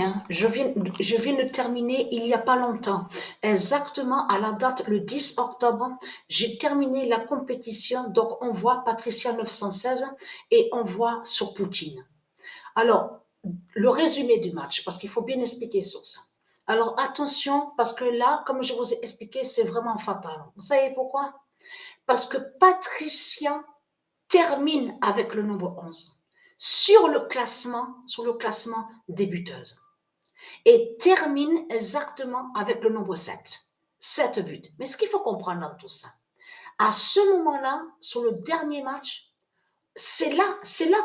bien. Je viens de terminer il n'y a pas longtemps. Exactement à la date, le 10 octobre, j'ai terminé la compétition. Donc, on voit Patricia 916 et on voit sur Poutine. Alors, le résumé du match, parce qu'il faut bien expliquer sur ça. Alors, attention, parce que là, comme je vous ai expliqué, c'est vraiment fatal. Vous savez pourquoi? Parce que Patricia termine avec le nombre 11 sur le classement des buteuses et termine exactement avec le nombre 7. 7 buts. Mais ce qu'il faut comprendre dans tout ça, à ce moment-là, sur le dernier match, c'est là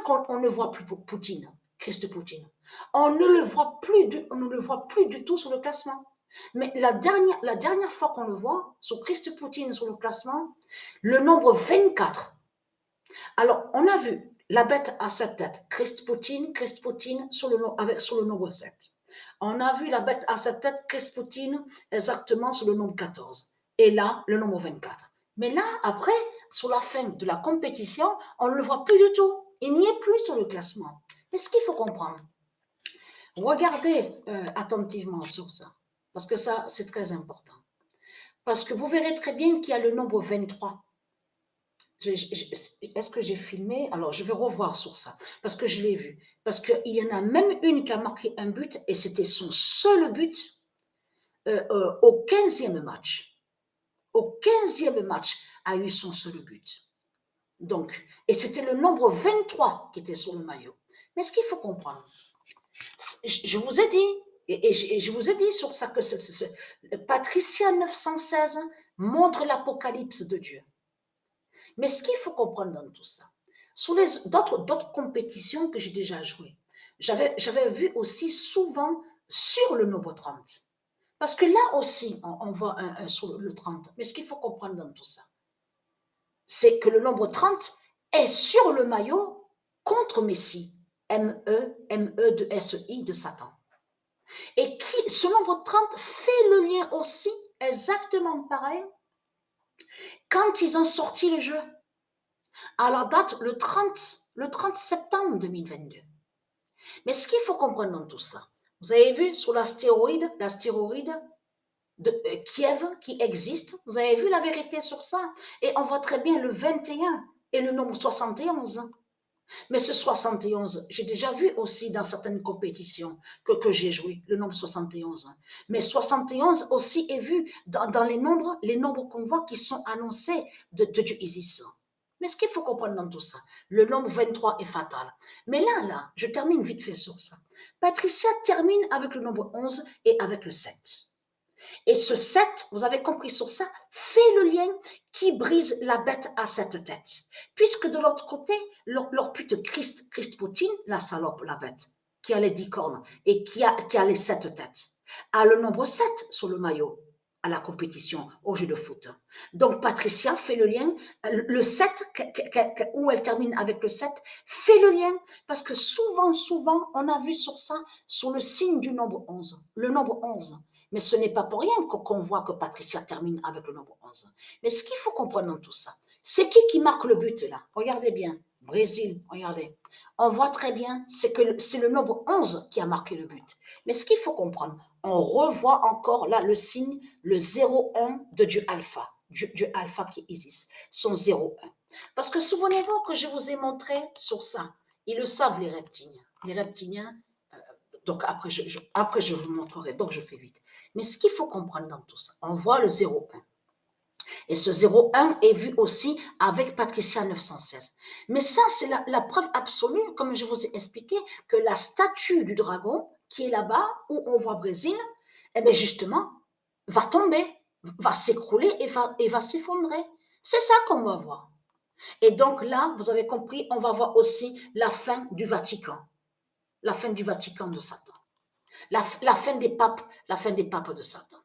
qu'on ne voit plus Poutine, Christ Poutine. On ne le voit plus du tout sur le classement. Mais la dernière fois qu'on le voit, sur Christ Poutine sur le classement, le nombre 24. Alors, on a vu la bête à 7 têtes, Christ Poutine sur le nombre 7. On a vu la bête à 7 têtes, Christ Poutine, exactement sur le nombre 14. Et là, le nombre 24. Mais là, après, sur la fin de la compétition, on ne le voit plus du tout. Il n'y est plus sur le classement. Mais ce qu'il faut comprendre, regardez attentivement sur ça, parce que ça, c'est très important. Parce que vous verrez très bien qu'il y a le nombre 23. Est-ce que j'ai filmé? Alors, je vais revoir sur ça, parce que je l'ai vu. Parce qu'il y en a même une qui a marqué un but, et c'était son seul but au 15e match. Au 15e match, a eu son seul but. Donc, et c'était le nombre 23 qui était sur le maillot. Mais ce qu'il faut comprendre, je vous ai dit, et je vous ai dit sur ça que Patricia 916 montre l'apocalypse de Dieu. Mais ce qu'il faut comprendre dans tout ça, sur d'autres compétitions que j'ai déjà jouées, j'avais vu aussi souvent sur le nombre 30. Parce que là aussi, on voit un sur le 30. Mais ce qu'il faut comprendre dans tout ça, c'est que le nombre 30 est sur le maillot contre Messie, M-E de S-I de Satan. Et ce nombre 30 fait le lien aussi exactement pareil quand ils ont sorti le jeu à la date le 30 septembre 2022. Mais ce qu'il faut comprendre dans tout ça, vous avez vu sur l'astéroïde de Kiev qui existe, vous avez vu la vérité sur ça, et on voit très bien le 21 et le nombre 71. Mais ce 71, j'ai déjà vu aussi dans certaines compétitions que j'ai joué, le nombre 71. Mais 71 aussi est vu dans les nombres qu'on voit qui sont annoncés de Dieu Isis. Mais ce qu'il faut comprendre dans tout ça, le nombre 23 est fatal. Mais là, je termine vite fait sur ça. Patricia termine avec le nombre 11 et avec le 7. Et ce 7, vous avez compris sur ça, fait le lien qui brise la bête à 7 têtes. Puisque de l'autre côté, leur pute Christ Poutine, la salope, la bête, qui a les 10 cornes et qui a les 7 têtes, a le nombre 7 sur le maillot à la compétition, au jeu de foot. Donc Patricia fait le lien, le 7, où elle termine avec le 7, fait le lien, parce que souvent, on a vu sur ça, sur le signe du nombre 11, le nombre 11. Mais ce n'est pas pour rien qu'on voit que Patricia termine avec le nombre 11. Mais ce qu'il faut comprendre dans tout ça, c'est qui marque le but là? Regardez bien, Brésil, regardez. On voit très bien, c'est le nombre 11 qui a marqué le but. Mais ce qu'il faut comprendre, on revoit encore là le signe, le 0-1 de Dieu Alpha. Dieu Alpha qui existe, son 0-1. Parce que souvenez-vous que je vous ai montré sur ça. Ils le savent, les reptiliens. Les reptiliens, donc après je vous montrerai, donc je fais vite. Mais ce qu'il faut comprendre dans tout ça, on voit le 0-1. Et ce 0-1 est vu aussi avec Patricia 916. Mais ça, c'est la preuve absolue, comme je vous ai expliqué, que la statue du dragon, qui est là-bas, où on voit Brésil, eh bien justement, va tomber, va s'écrouler et va s'effondrer. C'est ça qu'on va voir. Et donc là, vous avez compris, on va voir aussi la fin du Vatican. La fin du Vatican de Satan. La fin des papes de Satan.